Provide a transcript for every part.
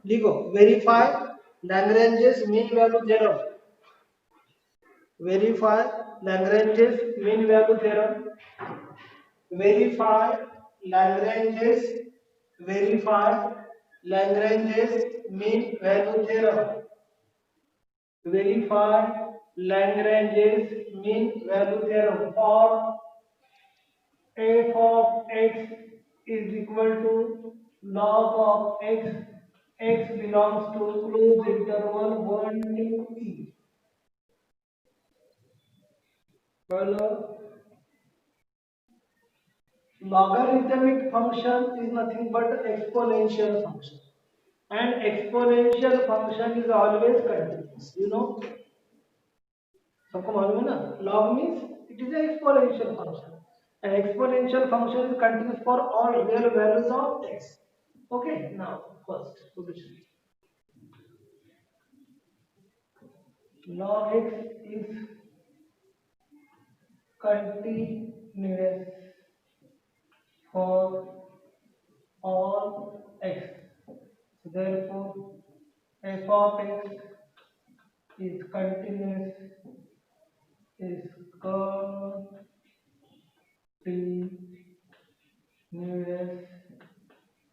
लिखो verify Lagrange's mean value theorem. Verify Lagrange's mean value theorem. verify Lagrange's verify Lagrange's mean value theorem. Verify Lagrange's mean value theorem for f of x is equal to log of x. X belongs to closed interval 1 to e. Well, logarithmic function is nothing but exponential function, and exponential function is always continuous, you know, सबको मालूम है ना। log means it is an exponential function, and exponential function is continuous for all real values of x. Okay, now first solution. Log x is continuous for all x, so therefore f of x is continuous, is continuous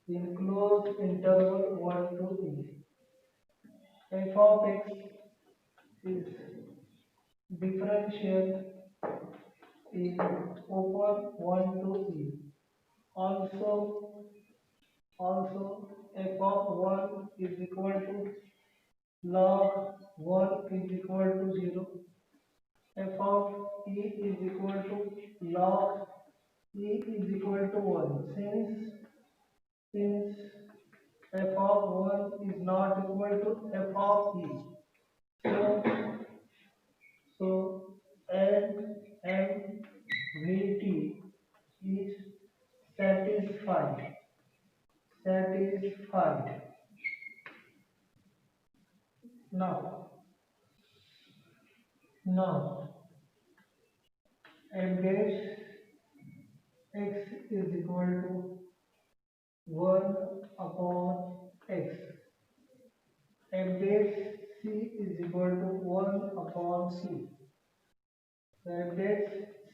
in closed interval 1 to e. F of x is differential in open 1 to e. Also f of 1 is equal to log 1 is equal to 0. F of e is equal to log e is equal to 1. Since f of 1 is not equal to f of e, so NMVT is satisfied. Satisfied. Now, now, f dash x is equal to 1 upon x. F dash c is equal to 1 upon c. So f dash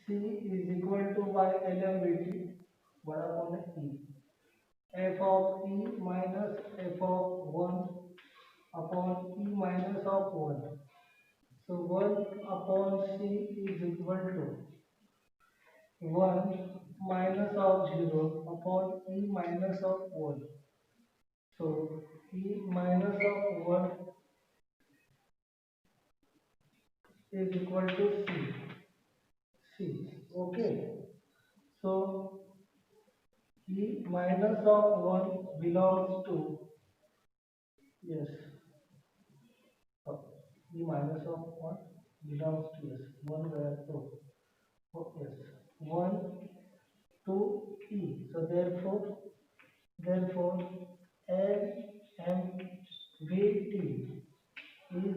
c is equal to by LMVT 1 upon e. F of e minus f of 1 upon e minus of 1. So 1 upon c is equal to 1 minus of 0 upon e minus of 1. So e minus of 1 is equal to c. Okay. So e minus of 1 belongs to, yes, e minus of 1 belongs to, yes, 1 where 2. Oh, yes, 1 to e. So therefore NMVT is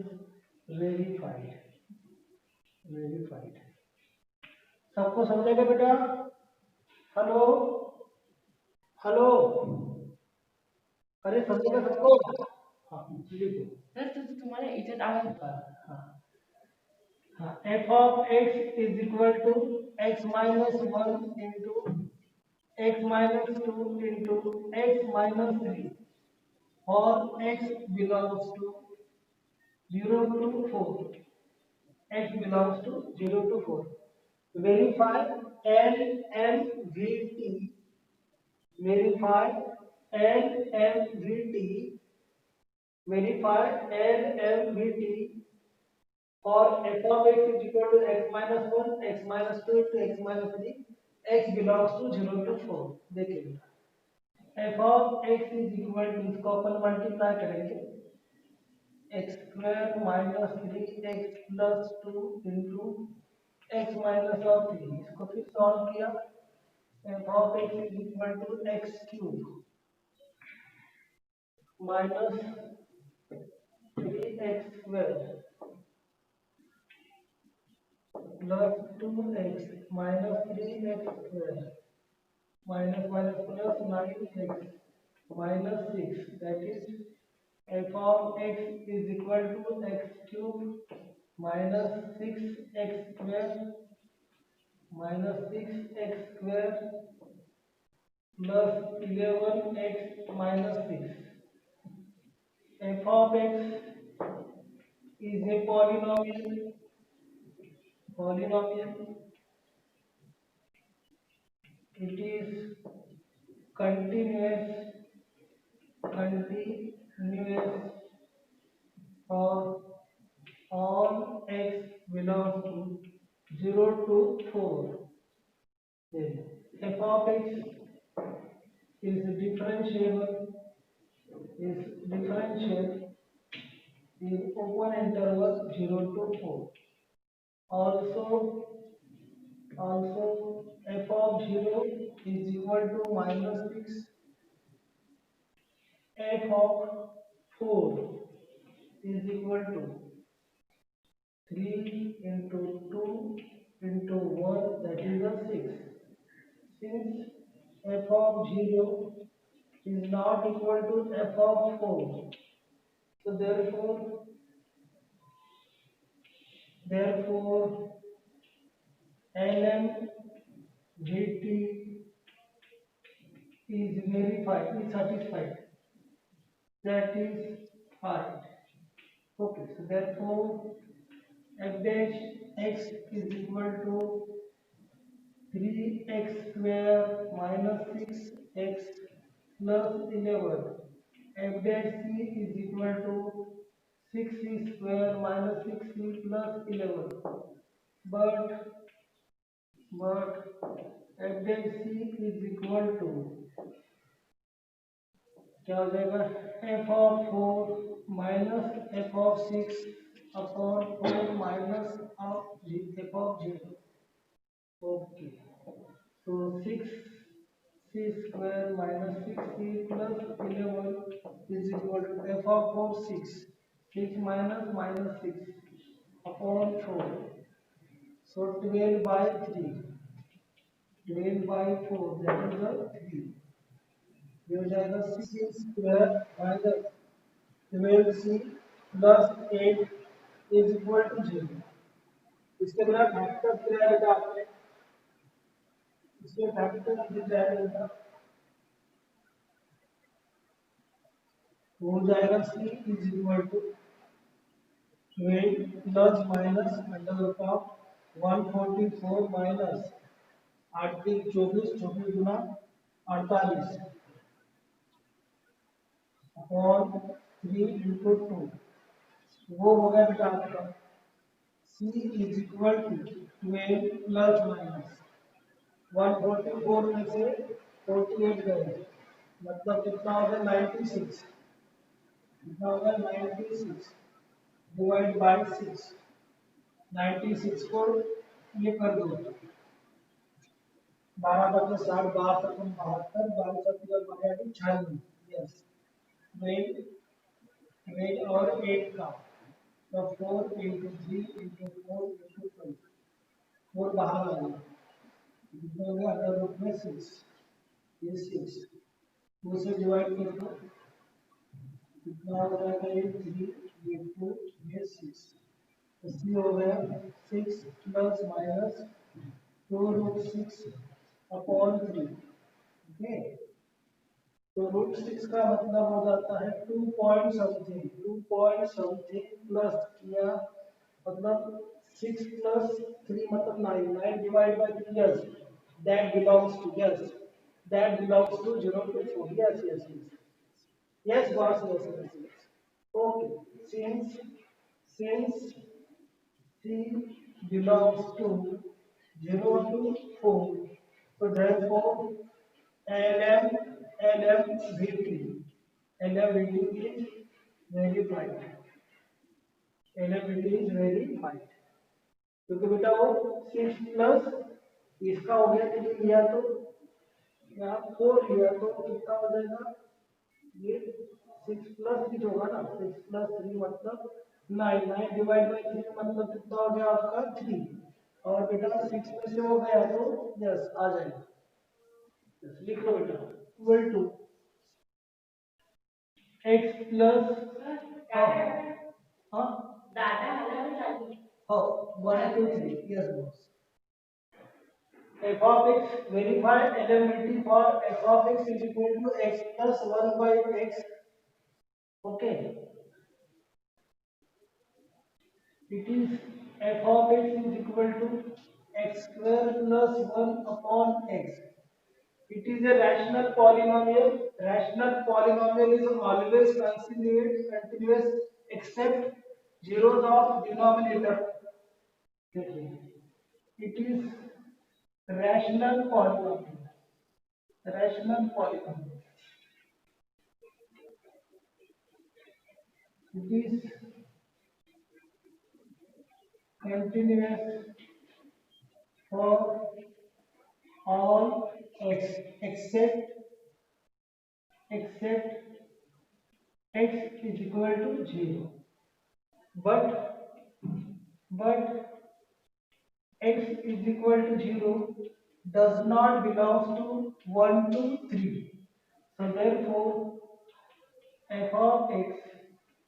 verified. Verified. सबको समझेगा बेटा? Hello hello, अरे समझेगा सबको? हाँ लिखो। Sir तो तुम्हारे इधर आवाज। हाँ हाँ, f of x is equal to x minus 1 into x minus 2 into x minus 3 or x belongs to 0 to 4. X belongs to 0 to 4. Verify LMVT. Verify LMVT. Verify LMVT for f of x is equal to x minus 1, x minus 2 into x minus 3. X belongs to 0 to 4. देखिए f of x is equal to, इसको अपन multiply करेंगे x square minus 3x plus 2 into x minus of 3. इसको फिर solve किया, f of x is equal to x cube minus 3x square plus 2x minus 3x square minus minus plus 9x minus 6, that is F of X is equal to X cube minus six X square plus 11 X minus six. F of X is a polynomial. It is continuous for all x belongs to 0 to 4. Then f of x is differentiable in open interval 0 to 4. Also f of 0 is equal to minus 6. F of 4 is equal to 3 into 2 into 1, that is a 6. Since f of 0 is not equal to f of 4, so therefore ln dt is satisfied. That is right. Okay, so therefore f dash x is equal to 3x square minus 6x plus 11. F dash c is equal to 6c square minus 6c plus 11. But f dash c is equal to क्या हो जाएगा f of 4 minus f of 6 upon 4 minus of f of 0. Okay. So 6c square minus 6c plus 11 is equal to f of 4 6. 6 minus 6 upon 4. So 12 by 3. 12 by 4, that is the 3. ये हो जाएगा 6 square minus 12c plus 8 is equal to 0. इसके बिना factor किया बेटा आपने, इसमें factor दिख जाएगा बेटा, हो जाएगा c is equal to 12 plus minus under root of 144 minus 8 3 24 24 गुना 48 अपॉन 3 इंटू 2. वो हो गया बेटा आपका c is equal to 12 plus minus 144 में से 48 गए, मतलब कितना हो गया 96. कितना हो गया 96 डिवाइड बाय 6. 96 को ये कर दो, 12 बटे 60, 12 72, 12 72 96. यस, 12 और 8 का तो 4 इंटू 3 इंटू 4 इंटू 2, 4 बाहर आ गया, कितना हो गया अंडर रूट में 6. ये 6 2 से डिवाइड कर दो, कितना हो जाएगा ये 3 ये 2 ये 6. इसलिए हो गया 6 plus minus 2 root 6 upon 3. Okay, तो रूट 6 का मतलब हो जाता है 2 पॉइंट समथिंग प्लस किया, मतलब 6 प्लस 3 मतलब 9. 9 divide by 3, yes that belongs to 0 to 4. Yes boss, yes. Okay, since C belongs to 0 to 4, so therefore LM LMVT is verified. LMVT is verified. क्योंकि बेटा वो 6 प्लस इसका हो गया 3 लिया तो यहाँ 4 लिया तो कितना हो जाएगा, ये 6 प्लस 3 होगा ना, 6 प्लस 3 मतलब 9. 9 डिवाइड बाय 3 मतलब कितना हो गया आपका 3. और बेटा 6 में से हो गया तो यस आ जाएगा. लिख लो बेटा equal to x plus Huh? Oh, 1, 2, 3. Yes, boss. F of x, verify elementary for f of x is equal to x plus 1 by x. Okay. It is f of x is equal to x square plus 1 upon x. It is a rational polynomial. Rational polynomial is always continuous except zeros of denominator. It is rational polynomial. Rational polynomial. It is continuous for all x except x is equal to 0. But x is equal to 0 does not belong to 1 to 3. So therefore f of x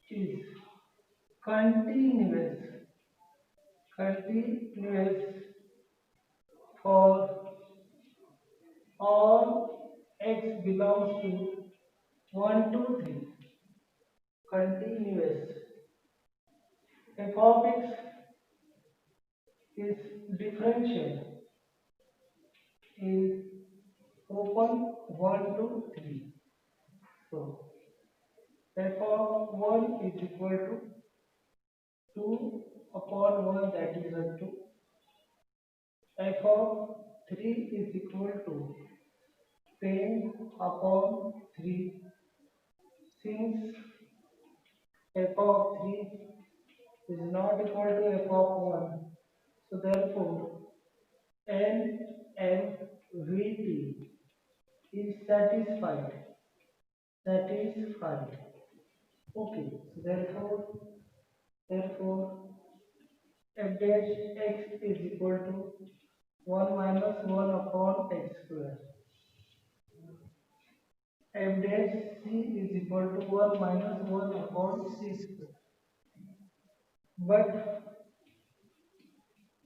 is continuous continuous for all x belongs to 1 to 3. Continuous. F of x is differential in open 1 to 3. So f of 1 is equal to 2 upon 1, that is a 2. F of 3 is equal to 10 upon 3. Since f of 3 is not equal to f of 1, so therefore NMVT is satisfied. Satisfied. Okay. So therefore f dash x is equal to 1 minus 1 upon x square. F dash c is equal to 1 minus 1 upon c square. But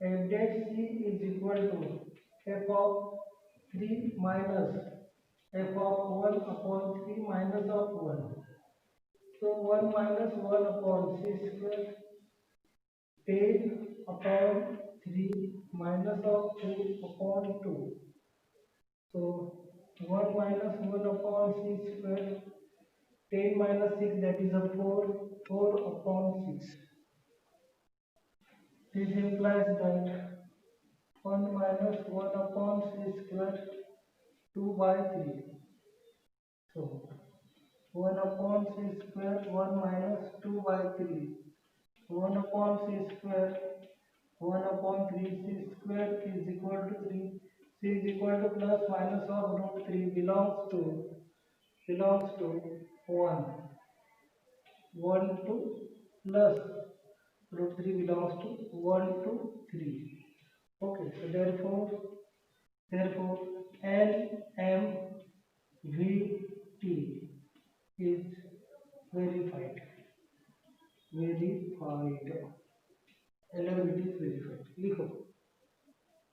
f dash c is equal to f of 3 minus f of 1 upon 3 minus of 1. So 1 minus 1 upon c square, 10 upon 3 minus of 2 upon 2. So 1 minus 1 upon c square, 10 minus 6, that is a 4, 4 upon 6. This implies that 1 minus 1 upon c square, 2 by 3. So 1 upon c square, 1 minus 2 by 3. 1 upon c square, 1 upon 3 c square is equal to 3. C is equal to plus minus of root 3 belongs to 1. 1 to plus root 3 belongs to 1 to 3. Okay, so therefore LMVT is verified. LMVT is verified. लिखो.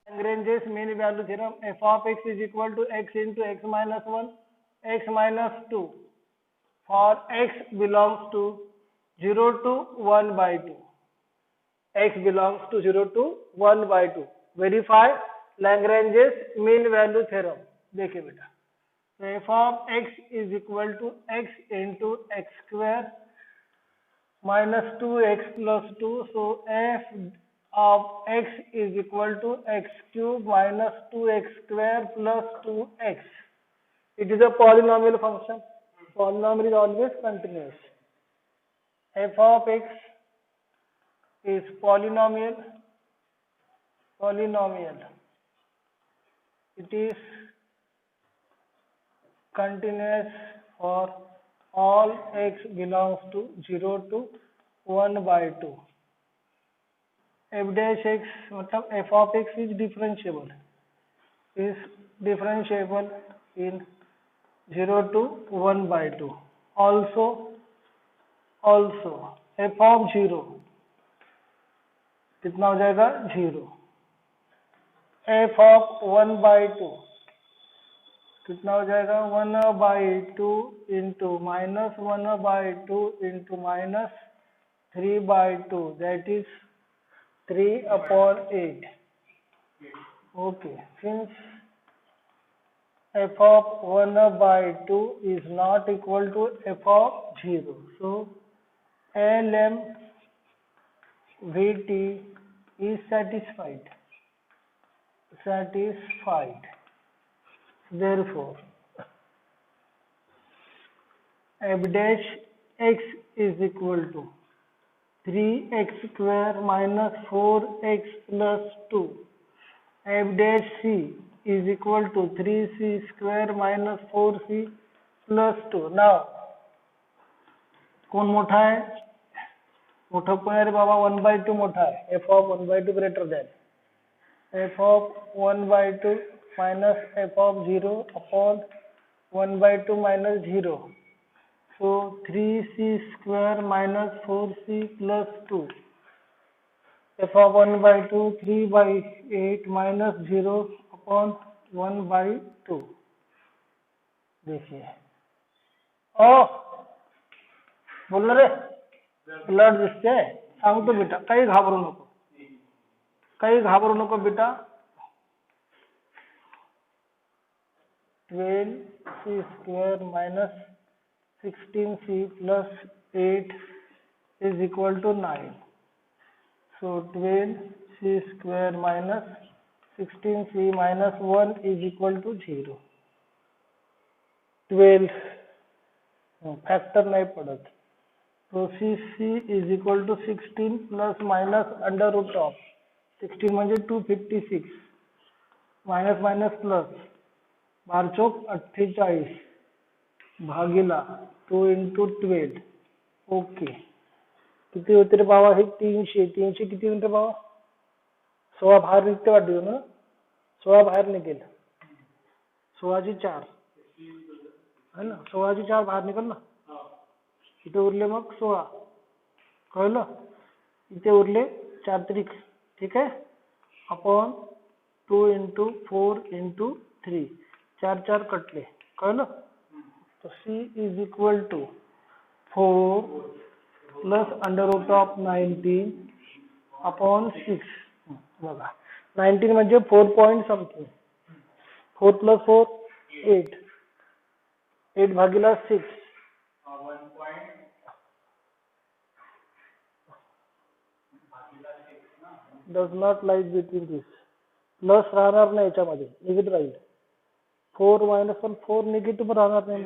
Lagrange's mean value theorem. F of x is equal to x into x minus 1, x minus 2 for x belongs to 0 to 1 by 2. X belongs to 0 to 1 by 2. Verify Lagrange's mean value theorem. देखिए बेटा, तो f of x is equal to x into x square minus 2x plus 2. So f of x is equal to x cube minus 2x square plus 2x. It is a polynomial function. Polynomial is always continuous. F of x is polynomial. It is continuous for all x belongs to 0 to 1 by 2. F dash x मतलब f of x is differentiable in 0 to 1 by 2. Also also F of 0 कितना हो जाएगा 0। F of 1/2 कितना हो जाएगा 1/2 into -1/2 into -3/2 that is 3/8। Okay, since f of 1/2 is not equal to f of 0, so LMVT is satisfied. Therefore, f dash x is equal to 3x square minus 4x plus 2. F dash c is equal to 3c square minus 4c plus 2. Now, कौन मोठा है? मोठा कोण आहे रे बाबा? 1/2 मोठा है। f of 1/2 greater than f of 1/2 minus f of 0 upon 1/2 minus 0. So 3c square minus 4c plus 2. f of 1/2 3/8 minus 0 upon 1/2। देखिए बोल रे ब्लड दिसते सांगतो बेटा, काही घाबरू नको बेटा। 12c square minus 16c plus 8 is equal to 9। So 12c square minus 16c minus 1 is equal to 0। 12 factor नहीं पड़त, तो c is equal to 16 plus minus under root of 16 म्हणजे 256 माइनस माइनस प्लस 12 चौक 48 भागीला 2 into 12। ओके, किती होते रे बाबा? हे 300 किती होते बाबा? 16 बाहेर निघते वाटते ना? 16 बाहेर निघेल, 16ची 4 है ना? 16ची 4 बाहेर निघेल ना? इथे उरले मग 16, कळलं? इथे उरले 4 त्रिक, ठीक आहे, अपॉन 2 into 4 into 3, 4 4 कटले, कळलं? तो c is equal to 4 plus under root of 19 upon 6। बघा 19 म्हणजे 4 point something, 4 plus 4 8, 8 भागीला 6 does not lie between this। Plus राहणार नाही याच्यामध्ये, निगेटिव्ह राहील। 4 minus 1 4 निगेटिव्ह राहणार नाही,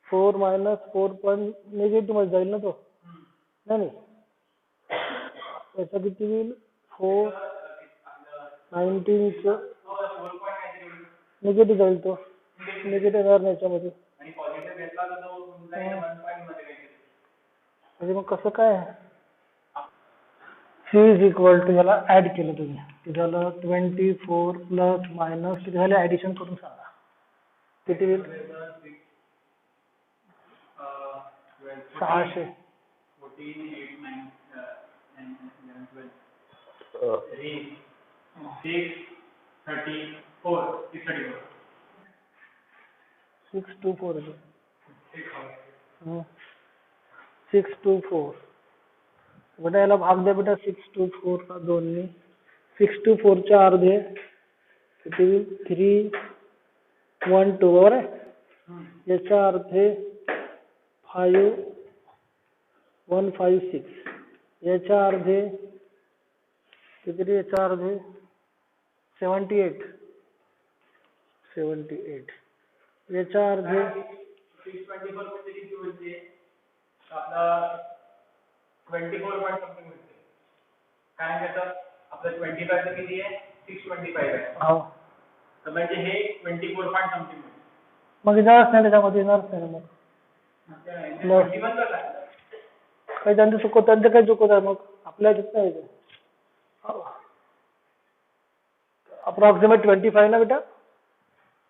4 minus 4 पण निगेटिव्ह मध्ये जाईल ना तो, नाही याचा किती होईल? 4 19 निगेटिव्ह जाईल, तो निगेटिव्ह येणार नाही याच्यामध्ये, म्हणजे मग कसं काय? c is equal to याला ऍड केलं तुम्ही, किती झालं? 24 प्लस मायनस किती झाले? ऍडिशन करून सांगा किती होईल? 600 624 624 बेटा, याला भाग द्या बेटा 624 का 2 ने, 624 चे अर्धे किती होईल? 312 बरोबर आहे, याच्या अर्धे 5156, याच्या अर्धे किती? याच्या अर्धे 78 याच्या अर्धे 24 पॉइंट समथिंग मिळते, काय त्याचं आपलं 25 चं किती आहे? 625 आहे, हो, तर म्हणजे हे 24 पॉइंट समथिंग मिळते। मग येणारच नाही त्याच्यामध्ये, येणारच नाही मग, 21 कसं आहे? काही त्यांचं चुकत, त्यांचं काही चुकत आहे, मग आपल्या ह्याच्यात नाही येते। अप्रॉक्सिमेट 25 ना बेटा,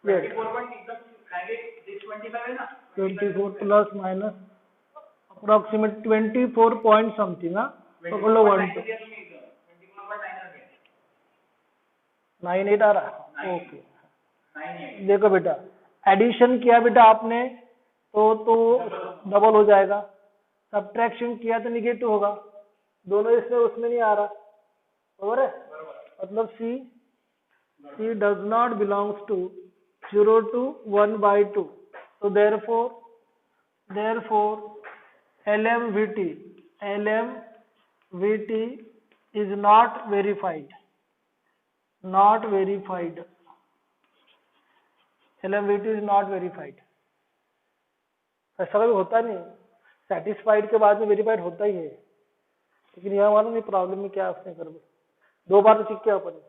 24 पॉइंट एकदम डायरेक्ट 625 आहे ना, 24 plus minus approximate 24 point something, हाँ पकड़ लो 1 2 98 आ रहा है, ओके। देखो बेटा, एडिशन किया बेटा आपने तो डबल हो जाएगा, सब्ट्रैक्शन किया तो निगेटिव होगा, दोनों इसमें उसमें नहीं आ रहा, बराबर है। मतलब C does not belongs to 0 to 1/2, so therefore LMVT is not verified, LMVT is not verified। ऐसा कभी होता नहीं, सेटिस्फाइड के बाद में वेरीफाइड होता ही है, लेकिन यहाँ मालूम नहीं प्रॉब्लम में क्या उसने कर दो बार तो चेक किया अपन ने।